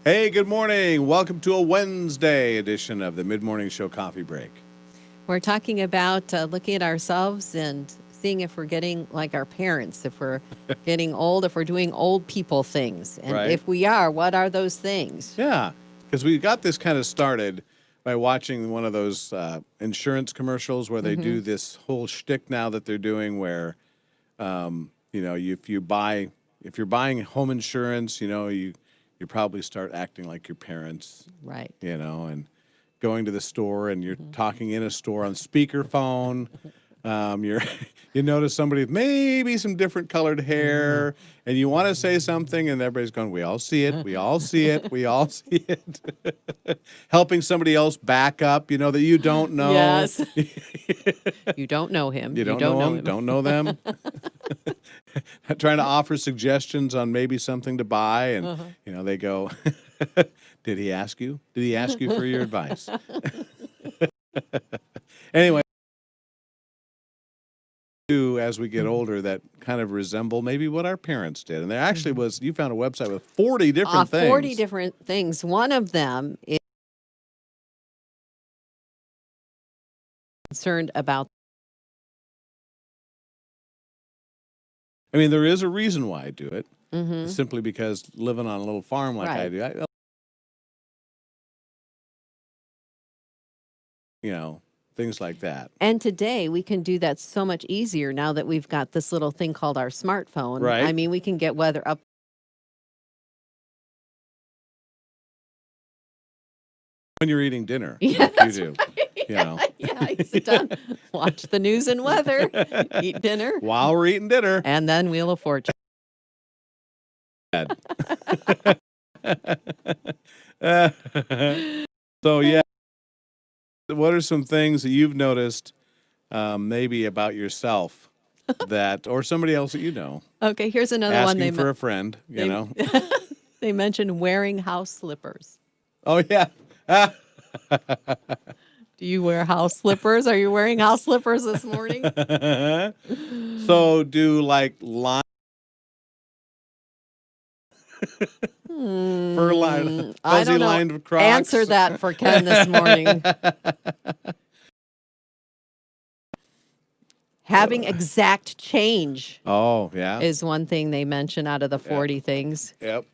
Hey, good morning. Welcome to a Wednesday edition of the Mid Morning Show Coffee Break. We're talking about looking at ourselves and seeing if we're getting like our parents, if we're getting old, if we're doing old people things. And Right. if we are, what are those things? Yeah, because we got this kind of started by watching one of those insurance commercials where they do this whole shtick now that they're doing where, if you're buying home insurance, you probably start acting like your parents, Right. and going to the store and you're talking in a store on speakerphone. You're you notice somebody with maybe some different colored hair, and you want to say something, and everybody's going, "We all see it. We all see it. We all see it." Helping somebody else back up, that you don't know. Yes. You don't know him. You don't know him. Don't know them. Trying to offer suggestions on maybe something to buy, and they go, "Did he ask you? Did he ask you for your advice?" Anyway, as we get older, that kind of resemble maybe what our parents did, and there actually was. You found a website with 40 different things. 40 different things. One of them is concerned about. I mean, there is a reason why I do it. Mhm. Simply because living on a little farm like I Right. do, things like that. And today we can do that so much easier now that we've got this little thing called our smartphone. Right. I mean, we can get weather up When you're eating dinner, Yeah, like you that's do, Yeah, you sit down, watch the news and weather, eat dinner, while we're eating dinner. and then Wheel of Fortune. So yeah, what are some things that you've noticed, maybe about yourself, or somebody else that you know? Okay, here's another one. Asking for a friend, they- They mentioned wearing house slippers. Oh yeah. Do you wear house slippers? Are you wearing house slippers this morning? So do like line fur line, I fuzzy don't know. lined Crocs? Answer that for Ken this morning. Having exact change Oh yeah. is one thing they mention out of the 40 things. Yep.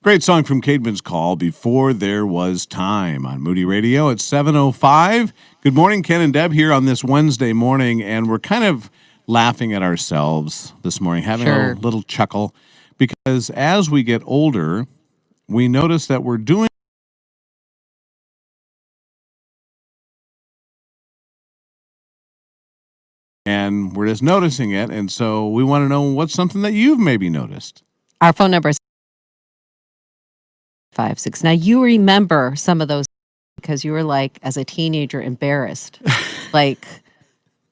Great song from Caedmon's Call, Before There Was Time, on Moody Radio at 7:05. Good morning, Ken and Deb here on this Wednesday morning, and we're kind of laughing at ourselves this morning, having Sure. a little chuckle, because as we get older, we notice that we're doing and we're just noticing it, and so we want to know what's something that you've maybe noticed. Our phone number is 56. Now, you remember some of those because you were like, as a teenager, embarrassed. Like,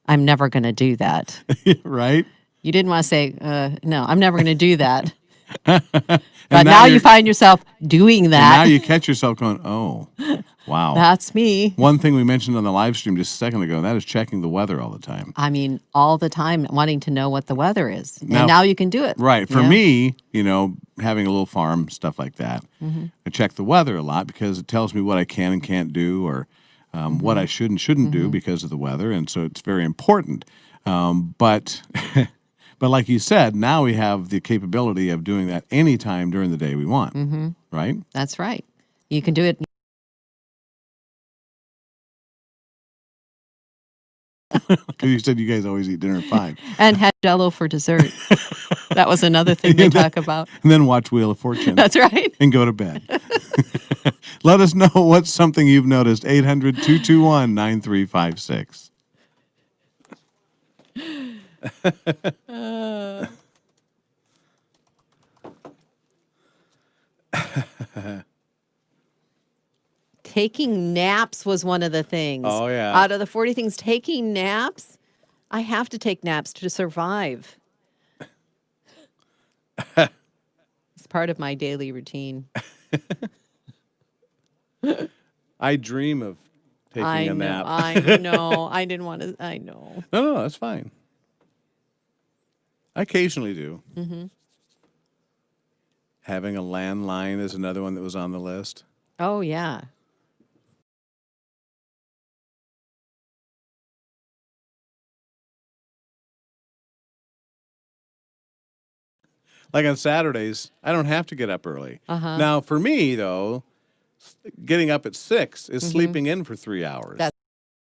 I'm never going to do that. Right? You didn't want to say, no, I'm never going to do that. And But now you you're- find yourself doing and now that. you catch yourself going, oh, wow. That's me. One thing we mentioned on the live stream just a second ago, and that is checking the weather all the time. I mean, all the time wanting to know what the weather is. Now- And now you can do it. Right. For Yeah. me, having a little farm, stuff like that, Mm-hmm. I check the weather a lot because it tells me what I can and can't do, or what I should and shouldn't do because of the weather. And so it's very important. But but like you said, now we have the capability of doing that anytime during the day we want. Mm-hmm. Right? That's right. You can do it. Because you said you guys always eat dinner at 5. And had Jell-O for dessert. That was another thing they talk about. And then watch Wheel of Fortune. That's right. And go to bed. Let us know what's something you've noticed. 800-221-9356. Taking naps was one of the things. Oh, yeah. Out of the 40 things, taking naps, I have to take naps to survive. It's part of my daily routine. I dream of taking I a know. nap. I know. I didn't want to. I know. No, that's fine. I occasionally do. Having a landline is another one that was on the list. Oh, yeah. Like on Saturdays, I don't have to get up early. Uh-huh. Now, for me, though, getting up at 6 is sleeping in for 3 hours. That-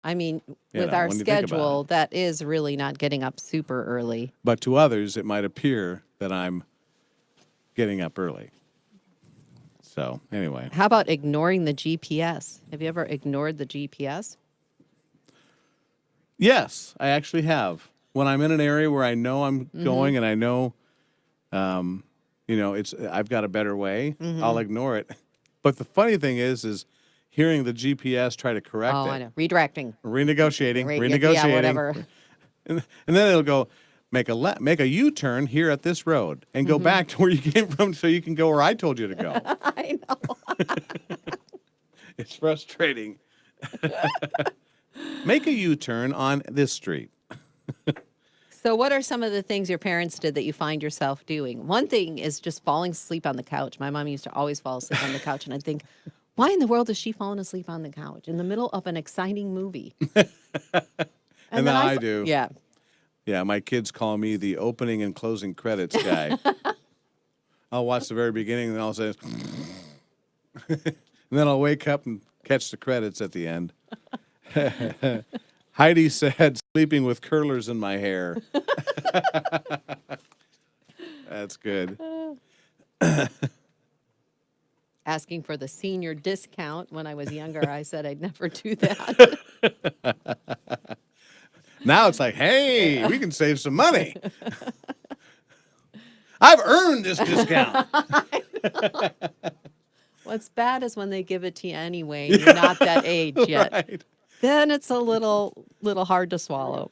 I mean, You with know, our when you think about schedule, it. that is really not getting up super early. But to others, it might appear that I'm getting up early. So, anyway. How about ignoring the GPS? Have you ever ignored the GPS? Yes, I actually have. When I'm in an area where I know I'm going and I know, I've got a better way, I'll ignore it. But the funny thing is hearing the GPS try to correct Oh, it. I know. Redirecting. Renegotiating. Yeah, whatever. And then it'll go, make a U-turn here at this road and go back to where you came from so you can go where I told you to go. I know. It's frustrating. Make a U-turn on this street. So, what are some of the things your parents did that you find yourself doing? One thing is just falling asleep on the couch. My mom used to always fall asleep on the couch, and I'd think, why in the world is she falling asleep on the couch in the middle of an exciting movie? And then then I do. Yeah. Yeah, my kids call me the opening and closing credits guy. I'll watch the very beginning and then I'll say, and then I'll wake up and catch the credits at the end. Heidi said, sleeping with curlers in my hair. That's good. Asking for the senior discount when I was younger, I said I'd never do that. Now it's like, hey, we can save some money. I've earned this discount. What's bad is when they give it to you anyway, and you're not that age yet. Right. Then it's a little hard to swallow.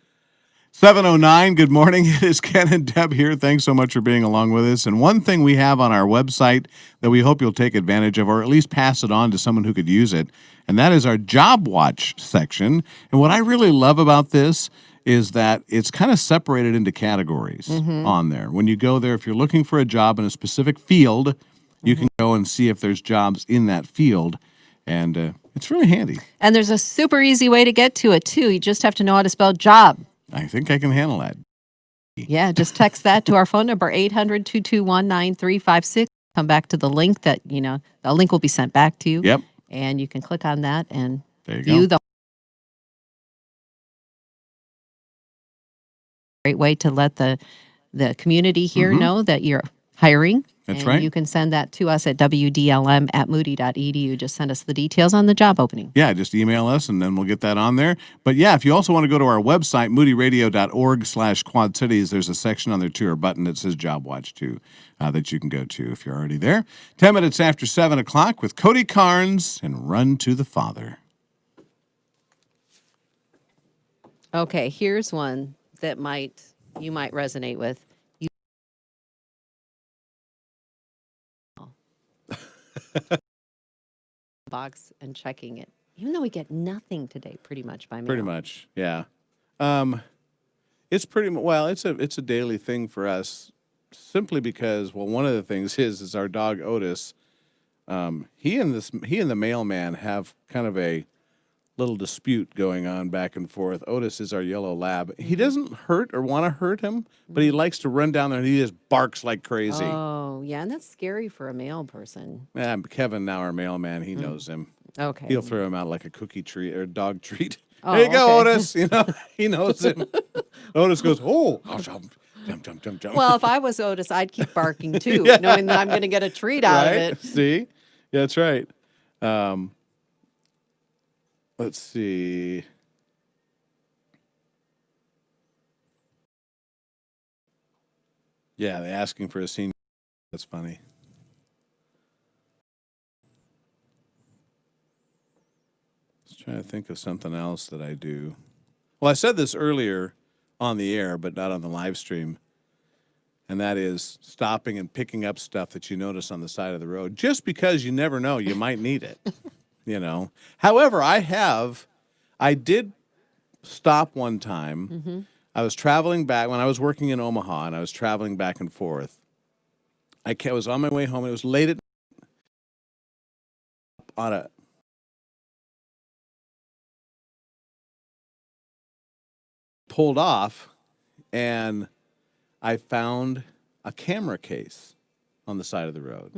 7:09, good morning. It is Ken and Deb here. Thanks so much for being along with us. And one thing we have on our website that we hope you'll take advantage of, or at least pass it on to someone who could use it, and that is our Job Watch section. And what I really love about this is that it's kind of separated into categories on there. When you go there, if you're looking for a job in a specific field, you can go and see if there's jobs in that field. And it's really handy. And there's a super easy way to get to it, too. You just have to know how to spell job. I think I can handle that. Yeah, just text that to our phone number, 800-221-9356. Come back to the link that, the link will be sent back to you. Yep. And you can click on that and There you view go. the great way to let the community here know that you're hiring. That's and right. You can send that to us at wdlm@moody.edu. Just send us the details on the job opening. Yeah, just email us and then we'll get that on there. But yeah, if you also want to go to our website, moodyradio.org/Quad Cities, there's a section on there too, or button that says Job Watch too, that you can go to if you're already there. 10 minutes after 7 o'clock with Cody Carnes and Run to the Father. Okay, here's one that you might resonate with. Box and checking it, even though we get nothing today, pretty much by mail. Pretty much, yeah. It's it's a daily thing for us, simply because one of the things is our dog Otis. He and the mailman have kind of a little dispute going on back and forth. Otis is our yellow lab. He doesn't hurt or want to hurt him, but he likes to run down there and he just barks like crazy. Oh, yeah, and that's scary for a mail person. Kevin, now our mailman, he knows him. Okay. He'll throw him out like a cookie treat or dog treat. Oh, There you go, okay. Otis. He knows him. Otis goes, oh, jump, jump, jump, jump, jump. Well, if I was Otis, I'd keep barking too, Yeah. knowing that I'm going to get a treat out of Right? it. See? Yeah, that's right. Let's see. Yeah, they're asking for a senior. That's funny. Just trying to think of something else that I do. Well, I said this earlier on the air, but not on the live stream. And that is stopping and picking up stuff that you notice on the side of the road, just because you never know, you might need it. However, I did stop one time I was traveling back when I was working in Omaha, and I was traveling back and forth. Was on my way home. It was late at on a pulled off, and I found a camera case on the side of the road.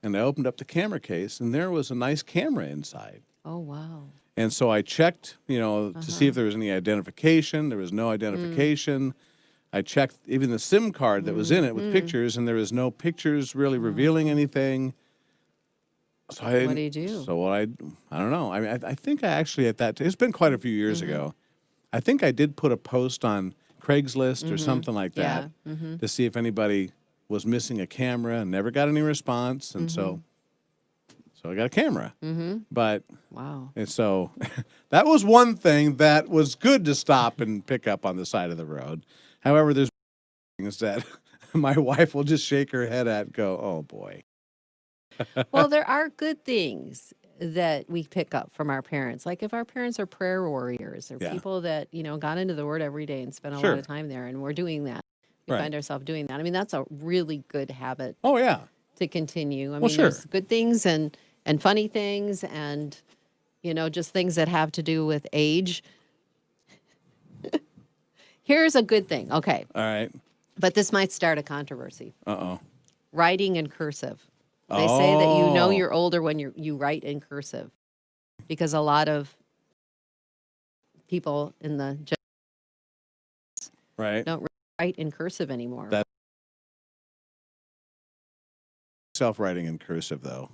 And I opened up the camera case, and there was a nice camera inside. Oh, wow. And so I checked, to see if there was any identification. There was no identification. I checked even the SIM card that was in it with pictures, and there was no pictures really revealing anything. So What do you do? So I don't know. I mean, I think I actually it's been quite a few years ago. I think I did put a post on Craigslist or something like that to see if anybody was missing a camera, and never got any response. And so I got a camera. But Wow. and so that was one thing that was good to stop and pick up on the side of the road. However, there's things that my wife will just shake her head at and go, oh boy. Well, there are good things that we pick up from our parents. Like if our parents are prayer warriors or Yeah. people that, got into the word every day and spent a Sure. lot of time there, and we're doing that. We Right. find ourselves doing that. I mean, that's a really good habit Oh yeah. to continue. I Well, mean, sure. there's good things and funny things and, just things that have to do with age. Here's a good thing. Okay. All right. But this might start a controversy. Uh-oh. Writing in cursive. They say that you know Oh. you're older when you write in cursive, because a lot of people in the Right. don't write in cursive anymore. That- Self-writing in cursive, though.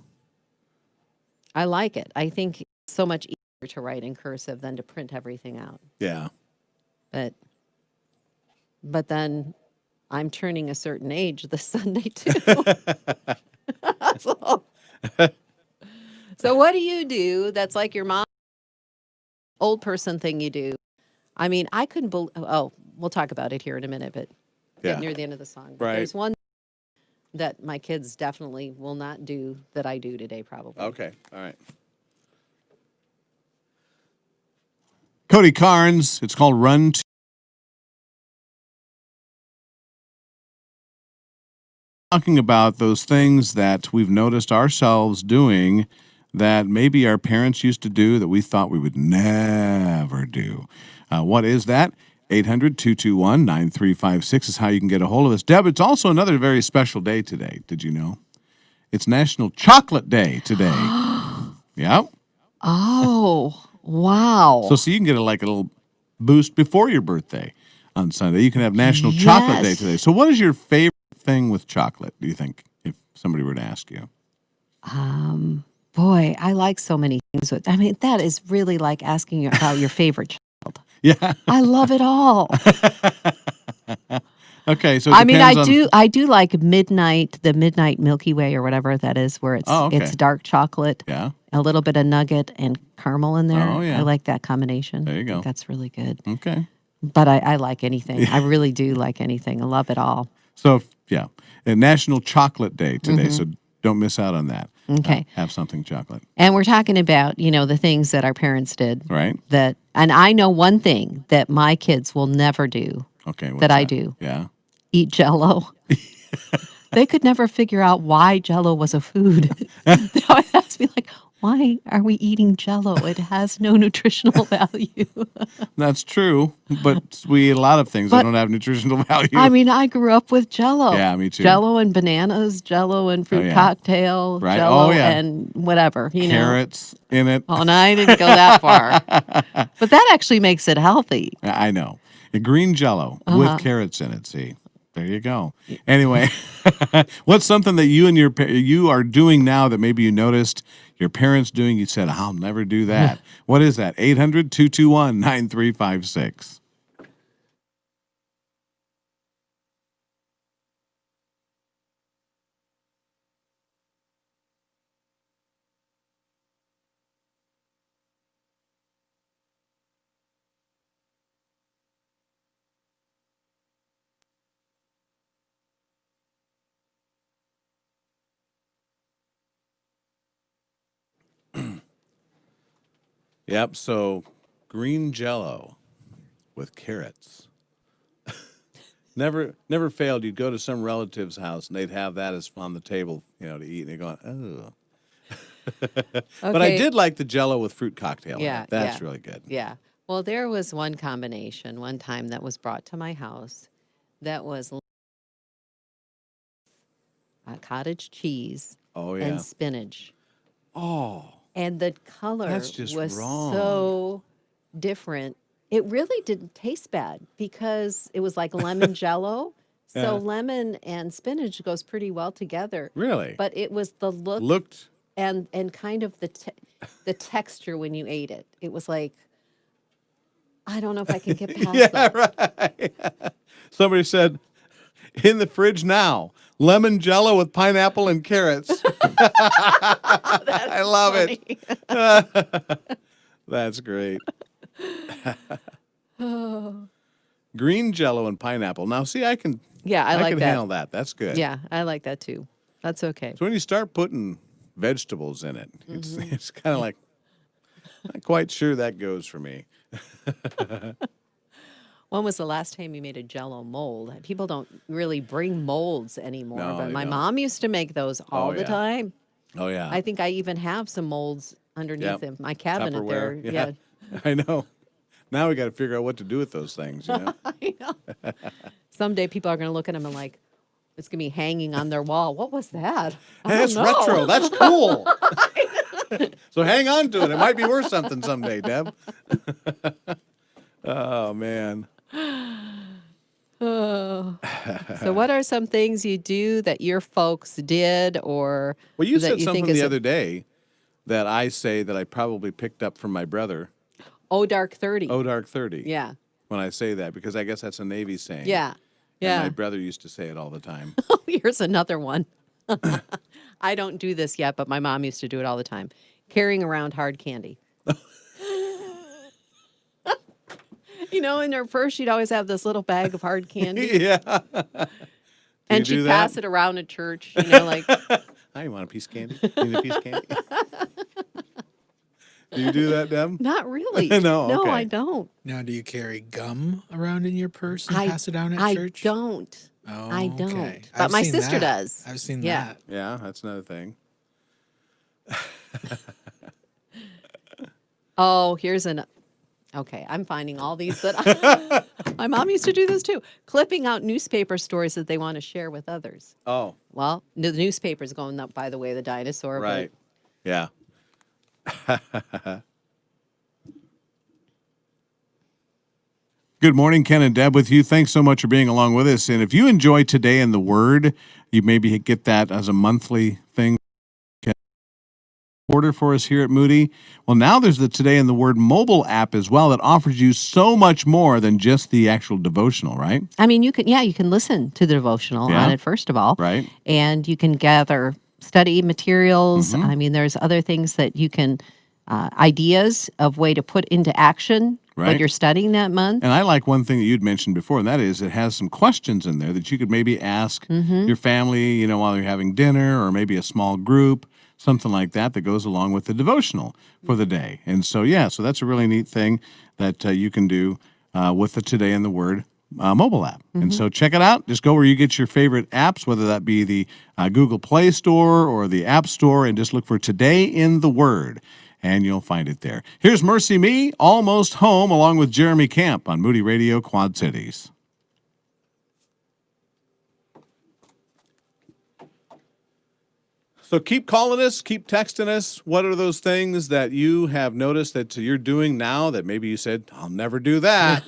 I like it. I think it's so much easier to write in cursive than to print everything out. Yeah. But then I'm turning a certain age this Sunday too. So what do you do that's like your mom old person thing you do? I mean, I couldn't believe, we'll talk about it here in a minute, but Yeah. getting near the end of the song. But Right. there's one that my kids definitely will not do that I do today, probably. Okay. All right. Cody Carnes. It's called Run to. Talking about those things that we've noticed ourselves doing that maybe our parents used to do that we thought we would never do. What is that? 800-221-9356 is how you can get a hold of us. Deb, it's also another very special day today. Did you know? It's National Chocolate Day today. Yep. Oh, wow. So you can get a little boost before your birthday on Sunday. You can have National Chocolate Day Yes. today. So what is your favorite thing with chocolate, do you think, if somebody were to ask you? Boy, I like so many things with, I mean, that is really like asking you about your favorite child. Yeah. I love it all. Okay. So it I mean, depends on- I do like the midnight Milky Way or whatever that is, where it's Oh, okay. it's dark chocolate, Yeah. a little bit of nugget and caramel in there. Oh, yeah. I like that combination. There you I go. think that's really good. Okay. But I like anything. I really do like anything. I love it all. So yeah, a National Chocolate Day today. So don't miss out on that. Okay. Have something chocolate, And we're talking about, the things that our parents did right? and I know one thing that my kids will never do, Okay. what's that I do. Yeah. Eat Jell-O. They could never figure out why Jell-O was a food. They always ask me like, why are we eating Jell-O? It has no nutritional value. That's true, but we eat a lot of things that But- don't have nutritional value. I mean, I grew up with Jell-O. Yeah, me too. Jell-O and bananas, Jell-O and fruit yeah. cocktail, Right. Jell-O Oh, yeah. and whatever, Carrots in it. Oh, no, I didn't go that far. But that actually makes it healthy. I know. A green Jello with carrots in it. See, there you go. Anyway, what's something that you and you are doing now that maybe you noticed your parents doing? You said, "I'll never do that." What is that? 800-221-9356. Yep. So green Jello with carrots. Never failed. You'd go to some relative's house and they'd have that as on the table, to eat. And you're going, oh. But I Okay. did like the Jell-O with fruit cocktail. in it. Yeah, That's yeah. really good. Yeah. Well, there was one combination one time that was brought to my house that was cottage cheese Oh yeah. and spinach. Oh, And the color That's just was wrong. so different. It really didn't taste bad because it was like lemon jello. So Yeah. lemon and spinach goes pretty well together. really? But it was the look Looked. and kind of the texture when you ate it. It was like, I don't know if I can get past Yeah, that. right. Somebody said, in the fridge now, lemon Jell-O with pineapple and carrots. I love it. That's great. Green Jell-O and pineapple. Now, see, I can Yeah, I like can that. handle that. That's good. Yeah, I like that too. That's okay. So when you start putting vegetables in it, it's kind of like, not quite sure that goes for me. When was the last time you made a Jello mold? People don't really bring molds anymore, No, but they my don't. mom used to make those all the yeah. time. Oh, yeah. I think I even have some molds underneath Yep. in my cabinet there. Tupperware. Yeah. I know. Now we got to figure out what to do with those things, I know. Someday people are going to look at them and like, it's going to be hanging on their wall. What was that? I Hey, that's don't know. retro. That's cool. So hang on to it. It might be worth something someday, Deb. Oh, man. Oh. So what are some things you do that your folks did or Well, you that said you think something is the other day that I say that I probably picked up from my brother, Oh Dark 30. Odark 30, Yeah. when I say that, because I guess that's a Navy saying. Yeah. And Yeah. my brother used to say it all the time. Here's another one. I don't do this yet, but my mom used to do it all the time. Carrying around hard candy. In her purse, she'd always have this little bag of hard candy. Yeah. And do she'd that? pass it around at church, like, Hi, you want a piece of candy? You need a piece of candy? Do you do that, Deb? not really. No, No, okay. I don't. Now, do you carry gum around in your purse and I- pass it down at I church? don't. Oh, I don't. okay. But I've my seen sister that. does. I've seen Yeah. that. Yeah, that's another thing. Oh, here's an. Okay, I'm finding all these that my mom used to do this too. Clipping out newspaper stories that they want to share with others. Oh, Well, the newspaper's going up, by the way, the dinosaur. but- right. Yeah. Good morning, Ken and Deb with you. Thanks so much for being along with us. And if you enjoy Today in the Word, you maybe get that as a monthly thing. Order for us here at Moody. Well, now there's the Today in the Word mobile app as well that offers you so much more than just the actual devotional, right? I mean, you can listen to the devotional Yeah. on it, first of all. Right. And you can gather study materials. Mm-hmm. I mean, there's other things that you can, ideas of way to put into action Right. what you're studying that month. And I like one thing that you'd mentioned before, and that is it has some questions in there that you could maybe ask your family, while you're having dinner, or maybe a small group, something like that goes along with the devotional for the day. And so, so that's a really neat thing that you can do with the Today in the Word mobile app. And so check it out. Just go where you get your favorite apps, whether that be the Google Play Store or the App Store, and just look for Today in the Word. And you'll find it there. Here's Mercy Me, Almost Home, along with Jeremy Camp on Moody Radio Quad Cities. So keep calling us, keep texting us. What are those things that you have noticed that you're doing now that maybe you said, I'll never do that?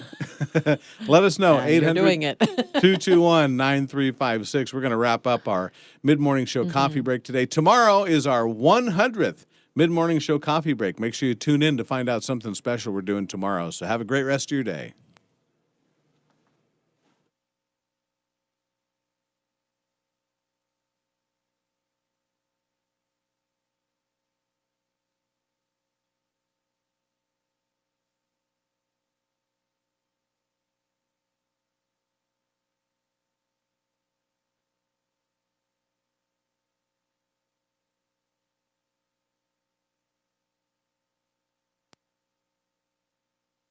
Let us know. Yeah, you're doing it. 221-9356. We're going to wrap up our mid-morning show coffee break today. Tomorrow is our 100th mid-morning show coffee break. Make sure you tune in to find out something special we're doing tomorrow. So have a great rest of your day.